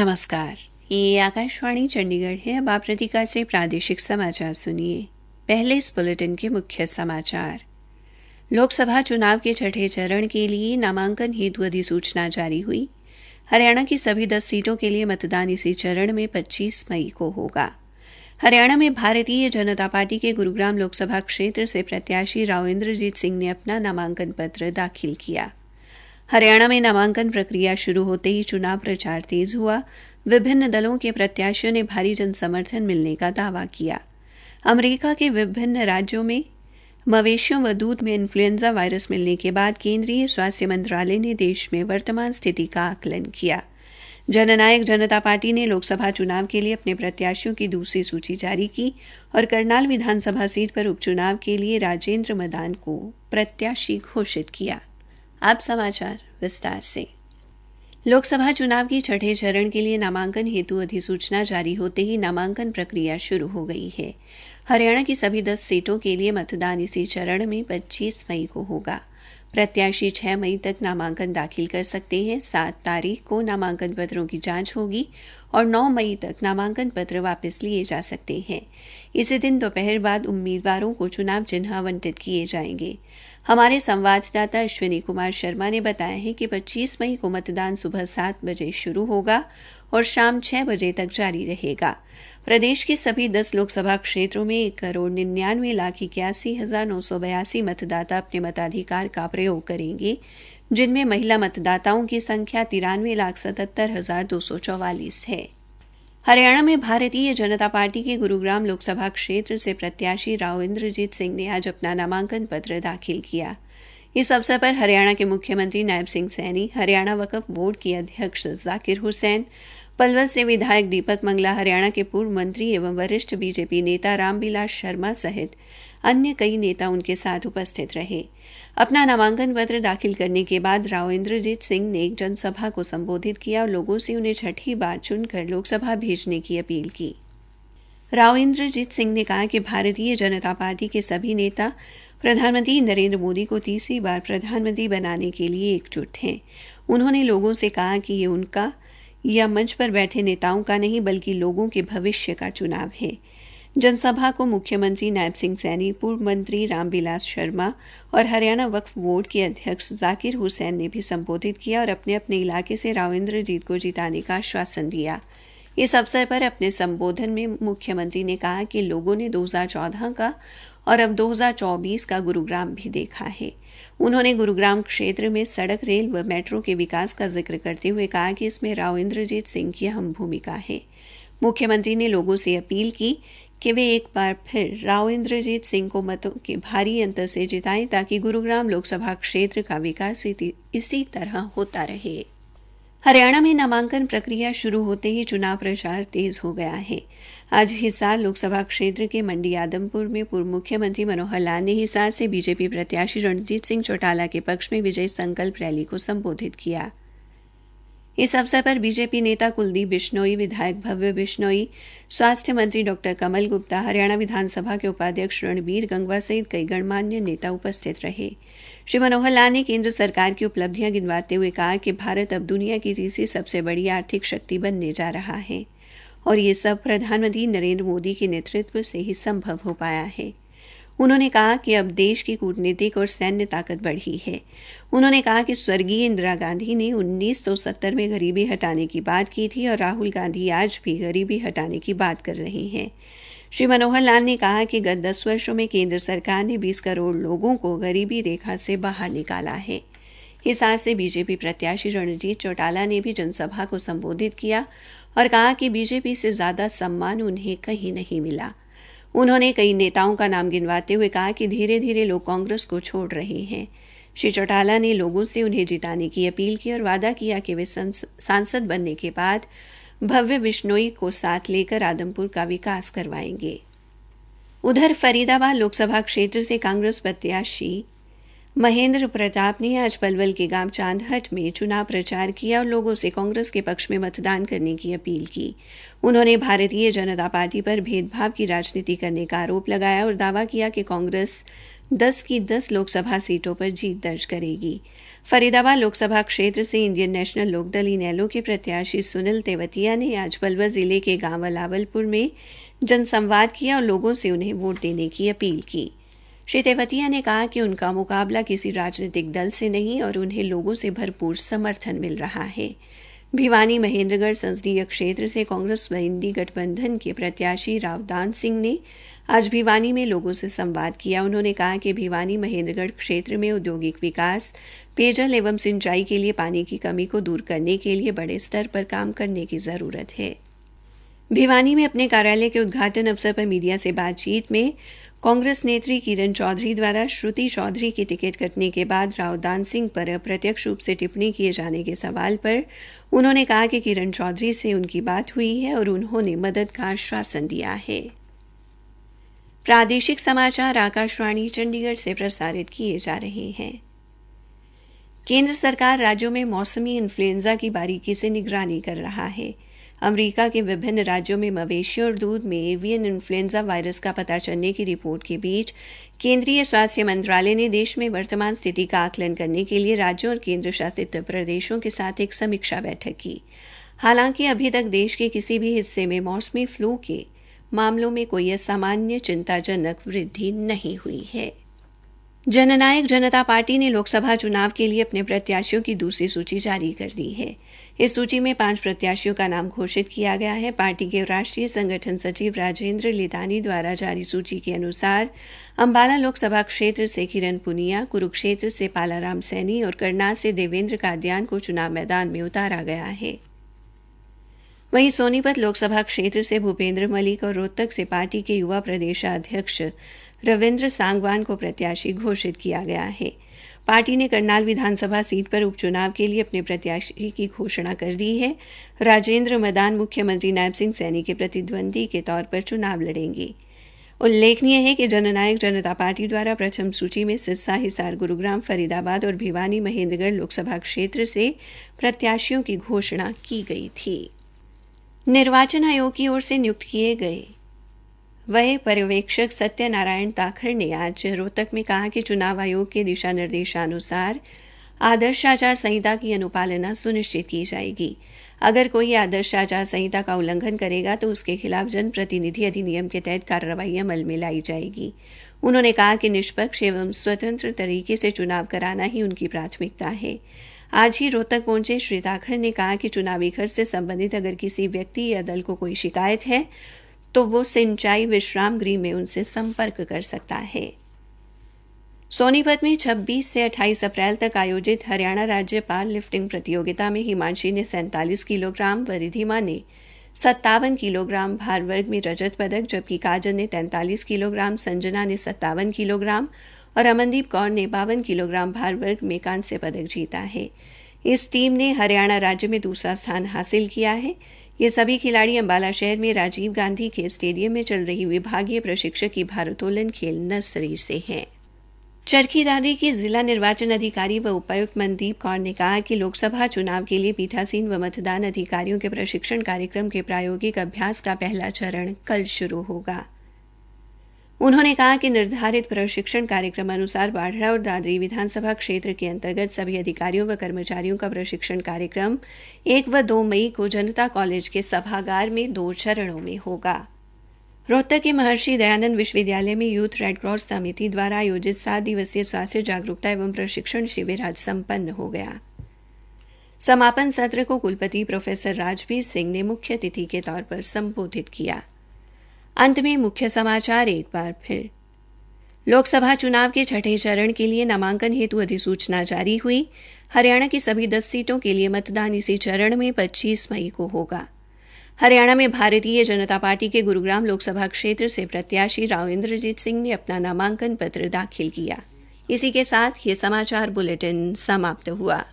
नमस्कार। ये आकाशवाणी चंडीगढ़ है। अब आप प्रतिका से प्रादेशिक समाचार सुनिए। पहले इस बुलेटिन के मुख्य समाचार। लोकसभा चुनाव के छठे चरण के लिए नामांकन हेतु अधिसूचना जारी हुई। हरियाणा की सभी 10 सीटों के लिए मतदान इसी चरण में 25 मई को होगा। हरियाणा में भारतीय जनता पार्टी के गुरुग्राम लोकसभा क्षेत्र से प्रत्याशी राव इंद्रजीत सिंह ने अपना नामांकन पत्र दाखिल किया। हरियाणा में नामांकन प्रक्रिया शुरू होते ही चुनाव प्रचार तेज हुआ। विभिन्न दलों के प्रत्याशियों ने भारी जनसमर्थन मिलने का दावा किया। अमेरिका के विभिन्न राज्यों में मवेशियों व दूध में इन्फ्लुएंजा वायरस मिलने के बाद केंद्रीय स्वास्थ्य मंत्रालय ने देश में वर्तमान स्थिति का आकलन किया। जननायक जनता पार्टी ने लोकसभा चुनाव के लिए अपने प्रत्याशियों की दूसरी सूची जारी की और करनाल विधानसभा सीट पर उपचुनाव के लिए राजेंद्र मदान को प्रत्याशी घोषित किया। अब समाचार विस्तार से। लोकसभा चुनाव की छठे चरण के लिए नामांकन हेतु अधिसूचना जारी होते ही नामांकन प्रक्रिया शुरू हो गई है। हरियाणा की सभी 10 सीटों के लिए मतदान इसी चरण में 25 मई को होगा। प्रत्याशी 6 मई तक नामांकन दाखिल कर सकते हैं। 7 तारीख को नामांकन पत्रों की जांच होगी और 9 मई तक नामांकन पत्र वापस लिए जा सकते हैं। इसी दिन दोपहर बाद उम्मीदवारों को चुनाव चिन्ह आवंटित किए जाएंगे। हमारे संवाददाता अश्विनी कुमार शर्मा ने बताया है कि 25 मई को मतदान सुबह 7 बजे शुरू होगा और शाम 6 बजे तक जारी रहेगा। प्रदेश के सभी 10 लोकसभा क्षेत्रों में 1,99,81,982 मतदाता अपने मताधिकार का प्रयोग करेंगे, जिनमें महिला मतदाताओं की संख्या 93,77,244 है। हरियाणा में भारतीय जनता पार्टी के गुरुग्राम लोकसभा क्षेत्र से प्रत्याशी राव इंद्रजीत सिंह ने आज अपना नामांकन पत्र दाखिल किया। इस अवसर पर हरियाणा के मुख्यमंत्री नायब सिंह सैनी, हरियाणा वक्फ बोर्ड के अध्यक्ष जाकिर हुसैन, पलवल से विधायक दीपक मंगला, हरियाणा के पूर्व मंत्री एवं वरिष्ठ बीजेपी नेता रामबिलास शर्मा सहित अन्य कई नेता उनके साथ उपस्थित रहे। अपना नामांकन पत्र दाखिल करने के बाद राव इंद्रजीत सिंह ने एक जनसभा को संबोधित किया और लोगों से उन्हें छठी बार चुनकर लोकसभा भेजने की अपील की। राव इंद्रजीत सिंह ने कहा कि भारतीय जनता पार्टी के सभी नेता प्रधानमंत्री नरेंद्र मोदी को तीसरी बार प्रधानमंत्री बनाने के लिए एकजुट हैं। उन्होंने लोगों से कहा कि ये उनका या मंच पर बैठे नेताओं का नहीं बल्कि लोगों के भविष्य का चुनाव है। जनसभा को मुख्यमंत्री नायब सिंह सैनी, पूर्व मंत्री रामबिलास शर्मा और हरियाणा वक्फ बोर्ड के अध्यक्ष जाकिर हुसैन ने भी संबोधित किया और अपने अपने इलाके से राव इंद्रजीत को जिताने का आश्वासन दिया। इस अवसर पर अपने संबोधन में मुख्यमंत्री ने कहा कि लोगों ने 2014 का और अब 2024 का गुरुग्राम भी देखा है। उन्होंने गुरुग्राम क्षेत्र में सड़क, रेल व मेट्रो के विकास का जिक्र करते हुए कहा कि इसमें राव इंद्रजीत सिंह की अहम भूमिका है। मुख्यमंत्री ने लोगों से अपील की कि वे एक बार फिर राव इंद्रजीत सिंह को मतों के भारी अंतर से जिताएं ताकि गुरुग्राम लोकसभा क्षेत्र का विकास इसी तरह होता रहे। हरियाणा में नामांकन प्रक्रिया शुरू होते ही चुनाव प्रचार तेज हो गया है। आज हिसार लोकसभा क्षेत्र के मंडी आदमपुर में पूर्व मुख्यमंत्री मनोहर लाल ने हिसार से बीजेपी प्रत्याशी रणजीत सिंह चौटाला के पक्ष में विजय संकल्प रैली को संबोधित किया। इस अवसर पर बीजेपी नेता कुलदीप बिश्नोई, विधायक भव्य बिश्नोई, स्वास्थ्य मंत्री डॉक्टर कमल गुप्ता, हरियाणा विधानसभा के उपाध्यक्ष रणबीर गंगवा सहित कई गणमान्य नेता उपस्थित रहे। श्री मनोहर लाल ने केंद्र सरकार की उपलब्धियां गिनवाते हुए कहा कि भारत अब दुनिया की तीसरी सबसे बड़ी आर्थिक शक्ति बनने जा रहा है और ये सब प्रधानमंत्री नरेंद्र मोदी के नेतृत्व से ही संभव हो पाया है। उन्होंने कहा कि अब देश की कूटनीतिक और सैन्य ताकत बढ़ी है। उन्होंने कहा कि स्वर्गीय इंदिरा गांधी ने 1970 में गरीबी हटाने की बात की थी और राहुल गांधी आज भी गरीबी हटाने की बात कर रहे हैं। श्री मनोहर लाल ने कहा कि गत 10 वर्षों में केंद्र सरकार ने 20 करोड़ लोगों को गरीबी रेखा से बाहर निकाला है। हिसार से बीजेपी प्रत्याशी रणजीत चौटाला ने भी जनसभा को संबोधित किया और कहा कि बीजेपी से ज्यादा सम्मान उन्हें कहीं नहीं मिला। उन्होंने कई नेताओं का नाम गिनवाते हुए कहा कि धीरे धीरे लोग कांग्रेस को छोड़ रहे हैं। श्री चौटाला ने लोगों से उन्हें जिताने की अपील की और वादा किया कि वे सांसद बनने के बाद भव्य बिश्नोई को साथ लेकर आदमपुर का विकास करवाएंगे। उधर फरीदाबाद लोकसभा क्षेत्र से कांग्रेस प्रत्याशी महेंद्र प्रताप ने आज पलवल के गांव चांदहट में चुनाव प्रचार किया और लोगों से कांग्रेस के पक्ष में मतदान करने की अपील की। उन्होंने भारतीय जनता पार्टी पर भेदभाव की राजनीति करने का आरोप लगाया और दावा किया कि कांग्रेस 10 की 10 लोकसभा सीटों पर जीत दर्ज करेगी। फरीदाबाद लोकसभा क्षेत्र से इंडियन नेशनल लोकदल इनेलो के प्रत्याशी सुनील तेवतिया ने आज पलवल जिले के गांव अलावलपुर में जनसंवाद किया और लोगों से उन्हें वोट देने की अपील की। श्री तेवतिया ने कहा कि उनका मुकाबला किसी राजनीतिक दल से नहीं और उन्हें लोगों से भरपूर समर्थन मिल रहा है। भिवानी महेंद्रगढ़ संसदीय क्षेत्र से कांग्रेस व इंडी गठबंधन के प्रत्याशी रावदान सिंह ने आज भिवानी में लोगों से संवाद किया। उन्होंने कहा कि भिवानी महेंद्रगढ़ क्षेत्र में औद्योगिक विकास, पेयजल एवं सिंचाई के लिए पानी की कमी को दूर करने के लिए बड़े स्तर पर काम करने की जरूरत है। भिवानी में अपने कार्यालय के उद्घाटन अवसर पर मीडिया से बातचीत में कांग्रेस नेत्री किरण चौधरी द्वारा श्रुति चौधरी की टिकट कटने के बाद रावदान सिंह पर अप्रत्यक्ष रूप से टिप्पणी किए जाने के सवाल पर उन्होंने कहा कि किरण चौधरी से उनकी बात हुई है और उन्होंने मदद का आश्वासन दिया है। प्रादेशिक समाचार आकाशवाणी चंडीगढ़ से प्रसारित किए जा रहे हैं। केंद्र सरकार राज्यों में मौसमी इन्फ्लुएंजा की बारीकी से निगरानी कर रहा है। अमेरिका के विभिन्न राज्यों में मवेशियों और दूध में एवियन इन्फ्लुएंजा वायरस का पता चलने की रिपोर्ट के बीच केंद्रीय स्वास्थ्य मंत्रालय ने देश में वर्तमान स्थिति का आकलन करने के लिए राज्यों और केंद्र शासित प्रदेशों के साथ एक समीक्षा बैठक की। हालांकि अभी तक देश के किसी भी हिस्से में मौसमी फ्लू के मामलों में कोई असामान्य चिंताजनक वृद्धि नहीं हुई है। जननायक जनता पार्टी ने लोकसभा चुनाव के लिए अपने प्रत्याशियों की दूसरी सूची जारी कर दी है। इस सूची में 5 प्रत्याशियों का नाम घोषित किया गया है। पार्टी के राष्ट्रीय संगठन सचिव राजेंद्र लिदानी द्वारा जारी सूची के अनुसार अंबाला लोकसभा क्षेत्र से किरण पुनिया, कुरुक्षेत्र से पालाराम सैनी और करनाल से देवेंद्र कादियान को चुनाव मैदान में उतारा गया है। वहीं सोनीपत लोकसभा क्षेत्र से भूपेंद्र मलिक और रोहतक से पार्टी के युवा प्रदेशाध्यक्ष रविंद्र सांगवान को प्रत्याशी घोषित किया गया है। पार्टी ने करनाल विधानसभा सीट पर उपचुनाव के लिए अपने प्रत्याशी की घोषणा कर दी है। राजेंद्र मदान मुख्यमंत्री नायब सिंह सैनी के प्रतिद्वंदी के तौर पर चुनाव लड़ेंगे। उल्लेखनीय है कि जननायक जनता पार्टी द्वारा प्रथम सूची में सिरसा, हिसार, गुरुग्राम, फरीदाबाद और भिवानी महेंद्रगढ़ लोकसभा क्षेत्र से प्रत्याशियों की घोषणा की गई थी। निर्वाचन आयोग की ओर से नियुक्त किए गए वह पर्यवेक्षक सत्यनारायण ताखर ने आज रोहतक में कहा कि चुनाव आयोग के दिशा निर्देशानुसार आदर्श आचार संहिता की अनुपालना सुनिश्चित की जाएगी। अगर कोई आदर्श आचार संहिता का उल्लंघन करेगा तो उसके खिलाफ जनप्रतिनिधि अधिनियम के तहत कार्रवाई अमल में लाई जाएगी। उन्होंने कहा कि निष्पक्ष एवं स्वतंत्र तरीके से चुनाव कराना ही उनकी प्राथमिकता है। आज ही रोहतक पहुंचे श्री ताखर ने कहा कि चुनावी खर्च से संबंधित अगर किसी व्यक्ति या दल को कोई शिकायत है तो वो सिंचाई विश्राम गृह में उनसे संपर्क कर सकता है। सोनीपत में 26 से 28 अप्रैल तक आयोजित हरियाणा राज्य पावर लिफ्टिंग प्रतियोगिता में हिमांशी ने 47 किलोग्राम व रिधिमा ने 57 किलोग्राम भार वर्ग में रजत पदक, जबकि काजल ने 43 किलोग्राम, संजना ने 57 किलोग्राम और अमनदीप कौर ने 52 किलोग्राम भार वर्ग में कांस्य पदक जीता है। इस टीम ने हरियाणा राज्य में दूसरा स्थान हासिल किया है। ये सभी खिलाड़ी अंबाला शहर में राजीव गांधी के स्टेडियम में चल रही विभागीय प्रशिक्षक की भारोत्तोलन खेल नर्सरी से हैं। चरखी दादरी की जिला निर्वाचन अधिकारी व उपायुक्त मनदीप कौर ने कहा कि लोकसभा चुनाव के लिए पीठासीन व मतदान अधिकारियों के प्रशिक्षण कार्यक्रम के प्रायोगिक अभ्यास का पहला चरण कल शुरू होगा। उन्होंने कहा कि निर्धारित प्रशिक्षण कार्यक्रम अनुसार बाढ़ड़ा और दादरी विधानसभा क्षेत्र के अंतर्गत सभी अधिकारियों व कर्मचारियों का प्रशिक्षण कार्यक्रम 1 व 2 मई को जनता कॉलेज के सभागार में 2 चरणों में होगा। रोहतक के महर्षि दयानंद विश्वविद्यालय में यूथ रेड क्रॉस समिति द्वारा आयोजित 7 दिवसीय स्वास्थ्य जागरूकता एवं प्रशिक्षण शिविर आज संपन्न हो गया। समापन सत्र को कुलपति प्रोफेसर राजवीर सिंह ने मुख्य अतिथि के तौर पर संबोधित किया। अंत में मुख्य समाचार एक बार फिर। लोकसभा चुनाव के छठे चरण के लिए नामांकन हेतु अधिसूचना जारी हुई। हरियाणा की सभी 10 सीटों के लिए मतदान इसी चरण में 25 मई को होगा। हरियाणा में भारतीय जनता पार्टी के गुरुग्राम लोकसभा क्षेत्र से प्रत्याशी राव इंद्रजीत सिंह ने अपना नामांकन पत्र दाखिल किया। इसी के साथ ये समाचार बुलेटिन समाप्त हुआ।